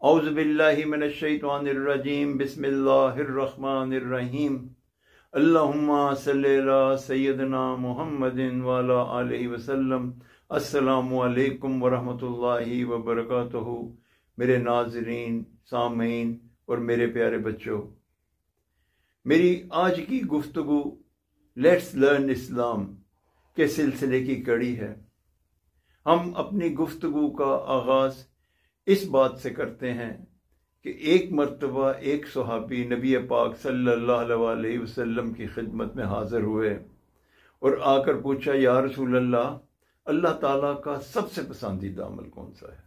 औज़ुबिल्लाहि मिनश्शैतानिर्रजीम बिस्मिल्लाहिर्रहमानिर्रहीम अल्लाहुम्मा सल्लि अला सय्यिदिना मुहम्मदिन व अला आलिहि वसल्लम। अस्सलामु अलैकुम वरहमतुल्लाहि वबरकातुहू। मेरे नाज़रीन, सामीन और मेरे प्यारे बच्चों, मेरी आज की गुफ्तगू लेट्स लर्न इस्लाम के सिलसिले की कड़ी है। हम अपनी गुफ्तगू का आगाज़ इस बात से करते हैं कि एक मर्तबा एक सहाबी नबी पाक सल्लल्लाहु अलैहि वसल्लम की खिदमत में हाजिर हुए और आकर पूछा, या रसूल अल्लाह, अल्लाह ताला का सबसे पसंदीदा अमल कौन सा है?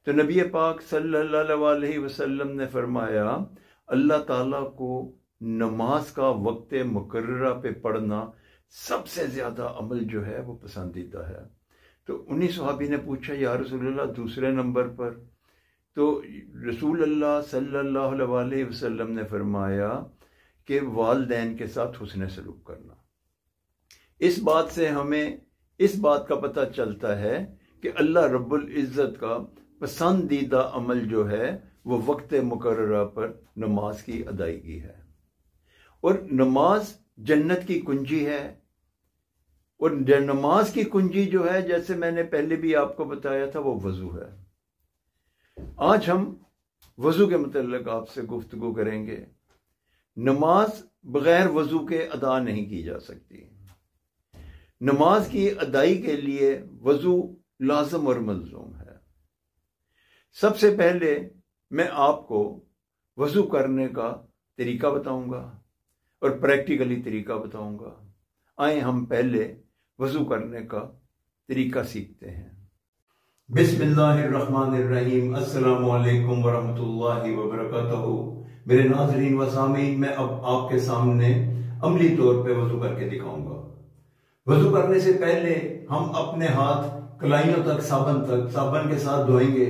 तो नबी पाक सल्लल्लाहु अलैहि वसल्लम ने फरमाया, अल्लाह ताला को नमाज का वक्त मुकर्ररा पे पढ़ना सबसे ज़्यादा अमल जो है वो पसंदीदा है। तो उन्हीं सहाबी ने पूछा, या रसूल अल्लाह, दूसरे नंबर पर? तो रसूल अल्लाह सल्लल्लाहु अलैहि वसल्लम ने फरमाया कि वालिदैन के साथ हुस्न सलूक करना। इस बात से हमें इस बात का पता चलता है कि अल्लाह रब्बुल इज़्ज़त का पसंदीदा अमल जो है वो वक्त मुकर्ररा पर नमाज की अदायगी है। और नमाज जन्नत की कुंजी है। और नमाज की कुंजी जो है, जैसे मैंने पहले भी आपको बताया था, वो वजू है। आज हम वजू के मुतल्लिक आपसे गुफ्तगू करेंगे। नमाज बगैर वजू के अदा नहीं की जा सकती। नमाज की अदाई के लिए वजू लाज़िम और मलज़ूम है। सबसे पहले मैं आपको वजू करने का तरीका बताऊंगा और प्रैक्टिकली तरीका बताऊंगा। आए हम पहले वजू करने का तरीका सीखते हैं। बिस्मिल्लाहिर्रहमानिर्रहीम। अस्सलामु अलैकुम वरहमतुल्लाहि वबरकातुहू। मेरे नाज़रीन व सामीन, मैं अब आपके सामने अमली तौर पे वजू करके दिखाऊंगा। वजू करने से पहले हम अपने हाथ कलाइयों तक साबन के साथ धोएंगे।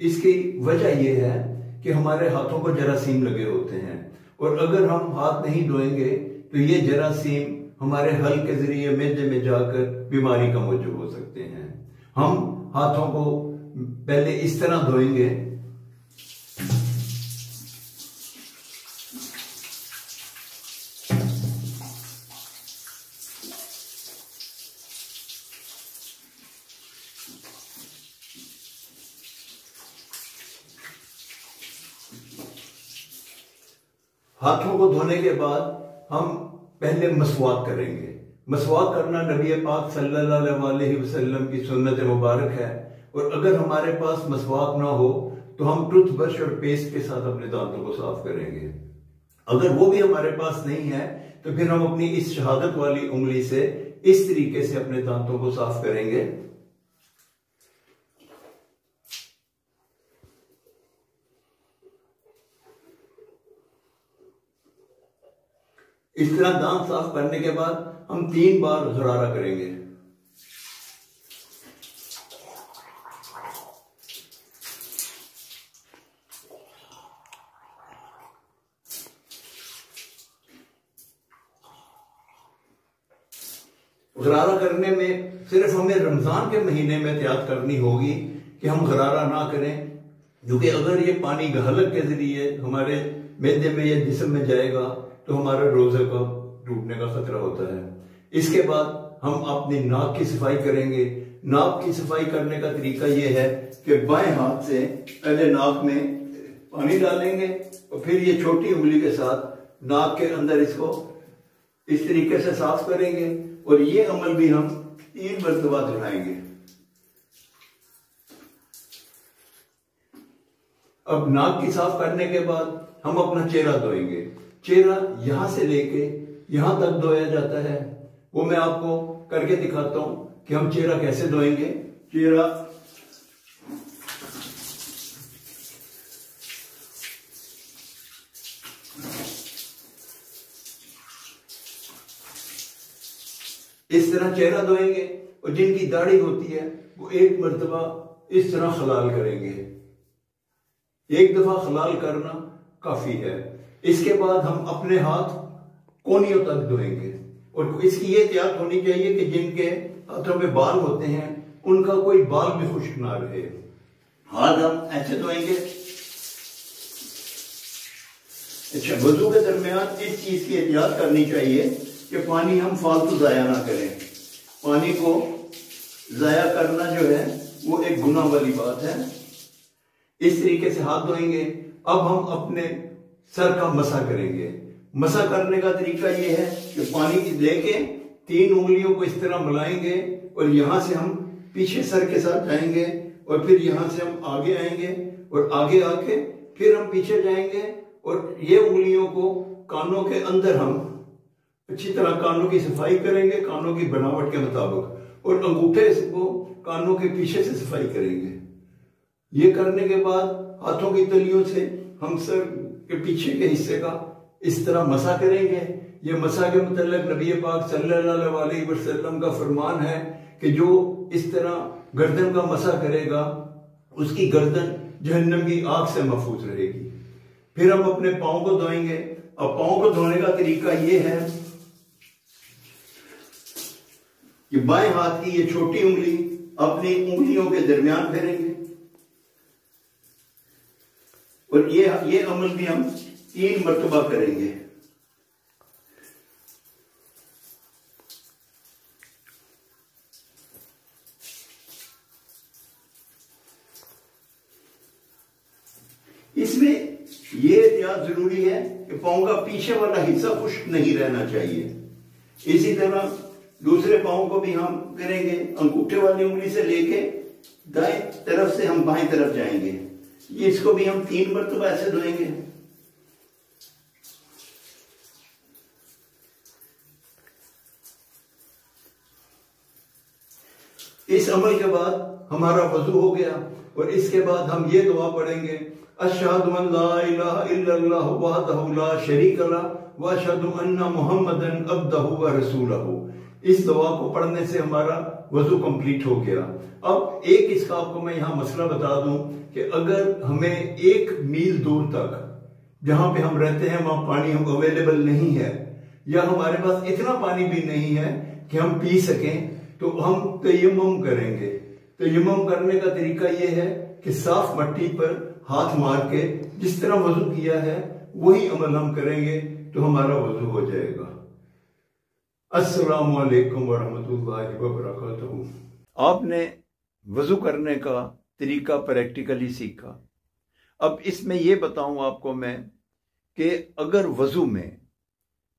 इसकी वजह यह है कि हमारे हाथों को जरासीम लगे होते हैं और अगर हम हाथ नहीं धोएंगे तो ये जरासीम हमारे हल के जरिए मैदे में जाकर बीमारी का मौजूद हो सकते हैं। हम हाथों को पहले इस तरह धोएंगे। हाथों को धोने के बाद हम पहले मसवाक करेंगे। मसवाक करना नबी पाक सल्लल्लाहु अलैहि वसल्लम की सुन्नत मुबारक है। और अगर हमारे पास मसवाक ना हो तो हम टूथब्रश और पेस्ट के साथ अपने दांतों को साफ करेंगे। अगर वो भी हमारे पास नहीं है तो फिर हम अपनी इस शहादत वाली उंगली से इस तरीके से अपने दांतों को साफ करेंगे। इस तरह दांत साफ करने के बाद हम 3 बार गरारा करेंगे। गरारा करने में सिर्फ हमें रमजान के महीने में एहतियात करनी होगी कि हम गरारा ना करें, क्योंकि अगर ये पानी हलक के जरिए हमारे मैदे में या जिस्म में जाएगा तो हमारे रोजे का टूटने का खतरा होता है। इसके बाद हम अपनी नाक की सफाई करेंगे। नाक की सफाई करने का तरीका यह है कि बाएं हाथ से पहले नाक में पानी डालेंगे और फिर ये छोटी उंगली के साथ नाक के अंदर इसको इस तरीके से साफ करेंगे। और ये अमल भी हम 3 मरतबा दोहराएंगे। अब नाक की साफ करने के बाद हम अपना चेहरा धोएंगे। चेहरा यहां से लेके यहां तक धोया जाता है। वो मैं आपको करके दिखाता हूं कि हम चेहरा कैसे धोएंगे। चेहरा इस तरह चेहरा धोएंगे और जिनकी दाढ़ी होती है वो 1 मरतबा इस तरह खलाल करेंगे। 1 दफा खलाल करना काफी है। इसके बाद हम अपने हाथ कोहनियों तक धोएंगे। और इसकी ये एहतियात होनी चाहिए कि जिनके हाथों में बाल होते हैं उनका कोई बाल भी खुश्क ना रहे। हाथ हम ऐसे धोएंगे अच्छा, वजू के दरमियान इस चीज की एहतियात करनी चाहिए कि पानी हम फालतू जाया ना करें। पानी को जाया करना जो है वो एक गुनाह वाली बात है। इस तरीके से हाथ धोएंगे। अब हम अपने सर का मसा करेंगे। मसा करने का तरीका ये है कि पानी लेके 3 उंगलियों को इस तरह मिलाएंगे और यहां से हम पीछे सर के साथ जाएंगे और फिर यहां से हम आगे आएंगे और आगे आके फिर हम पीछे जाएंगे और ये उंगलियों को कानों के अंदर हम अच्छी तरह कानों की सफाई करेंगे, कानों की बनावट के मुताबिक, और अंगूठे को कानों के पीछे से सफाई करेंगे। ये करने के बाद हाथों की तलियों से हम सर के पीछे के हिस्से का इस तरह मसा करेंगे। ये मसा के मतलब नबी पाक सल्लल्लाहु अलैहि वसल्लम का फरमान है कि जो इस तरह गर्दन का मसा करेगा उसकी गर्दन जहन्नम की आग से महफूज रहेगी। फिर हम अपने पाँव को धोएंगे। अब पाँव को धोने का तरीका ये है कि बाएं हाथ की ये छोटी उंगली अपनी उंगलियों के दरमियान फेरेंगे और ये अमल भी हम 3 मरतबा करेंगे। इसमें ये एहतियात जरूरी है कि पाँव का पीछे वाला हिस्सा खुश्क नहीं रहना चाहिए। इसी तरह दूसरे पाँव को भी हम करेंगे। अंगूठे वाली उंगली से लेके दाएं तरफ से हम बाएं तरफ जाएंगे। इसको भी हम 3 मरतबा ऐसे धोएंगे। इस अमल के बाद हमारा वजू हो गया और इसके बाद हम ये दुआ पढ़ेंगे, अशहदु अन ला इलाहा इल्लल्लाह वहदहु ला शरीक लह व अशहदु अन्ना मुहम्मदन अब्दहु व रसूलहु। इस दुआ को पढ़ने से हमारा वजू कंप्लीट हो गया। अब एक इसका आपको मैं यहां मसला बता दूं कि अगर हमें 1 मील दूर तक जहां पे हम रहते हैं वहां पानी हम अवेलेबल नहीं है या हमारे पास इतना पानी भी नहीं है कि हम पी सकें, तो हम तयम्मुम करेंगे। तयम्मुम करने का तरीका यह है कि साफ मिट्टी पर हाथ मार के जिस तरह वजू किया है वही अमल हम करेंगे तो हमारा वजू हो जाएगा। अस्सलामु अलैकुम वरहमतुल्लाहि वबरकातुहू। आपने वजू करने का तरीका प्रैक्टिकली सीखा। अब इसमें यह बताऊं आपको मैं कि अगर वजू में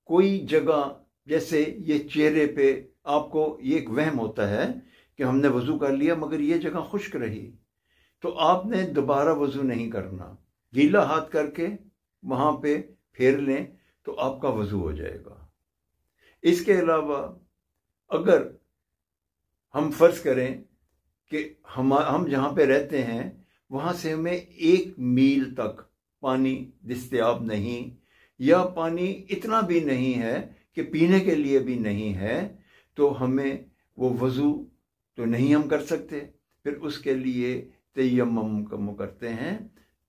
कोई जगह, जैसे ये चेहरे पे आपको ये एक वहम होता है कि हमने वजू कर लिया मगर ये जगह खुश्क रही, तो आपने दोबारा वजू नहीं करना। गीला हाथ करके वहां पे फेर लें तो आपका वजू हो जाएगा। इसके अलावा अगर हम फर्ज करें कि हम जहां पे रहते हैं वहां से हमें 1 मील तक पानी दस्तयाब नहीं, या पानी इतना भी नहीं है कि पीने के लिए भी नहीं है, तो हमें वो वजू तो नहीं हम कर सकते। फिर उसके लिए तयम्मुम करते हैं।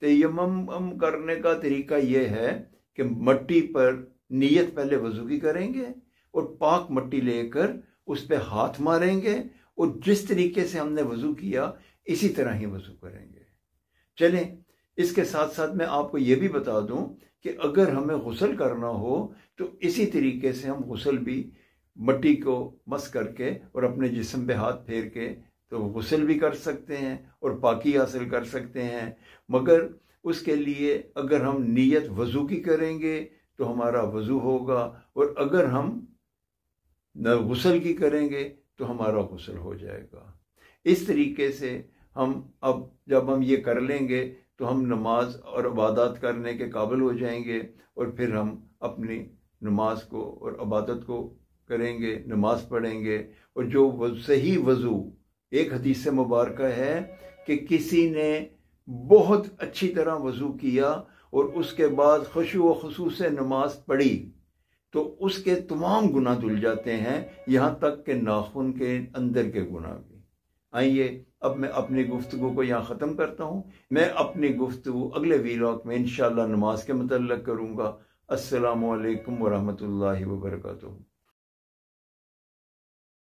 तयम्मुम करने का तरीका ये है कि मट्टी पर नियत पहले वजू की करेंगे और पाक मट्टी लेकर उस पर हाथ मारेंगे और जिस तरीके से हमने वजू किया इसी तरह ही वजू करेंगे। चलें, इसके साथ साथ मैं आपको ये भी बता दूं कि अगर हमें गुस्ल करना हो तो इसी तरीके से हम गुस्ल भी मट्टी को मस करके और अपने जिस्म पे हाथ फेर के तो गुस्ल भी कर सकते हैं और पाकी हासिल कर सकते हैं। मगर उसके लिए अगर हम नीयत वजू की करेंगे तो हमारा वजू होगा, और अगर हम गुस्ल की करेंगे तो हमारा गुस्ल हो जाएगा। इस तरीके से हम अब जब हम ये कर लेंगे तो हम नमाज और इबादत करने के काबिल हो जाएंगे और फिर हम अपनी नमाज को और इबादत को करेंगे, नमाज पढ़ेंगे। और जो सही वजू, एक हदीस मुबारक है कि किसी ने बहुत अच्छी तरह वजू किया और उसके बाद खुशू व खुशू से नमाज पढ़ी तो उसके तमाम गुनाह धुल जाते हैं, यहाँ तक कि नाखून के अंदर के गुनाह भी। आइए अब मैं अपनी गुफ्तगू को यहाँ ख़त्म करता हूँ। मैं अपनी गुफ्तगू अगले वीलॉग में इंशाअल्लाह नमाज के मुतल्लिक़ करूँगा। अस्सलामु अलैकुम वरहमतुल्लाहि वबरकातुहू।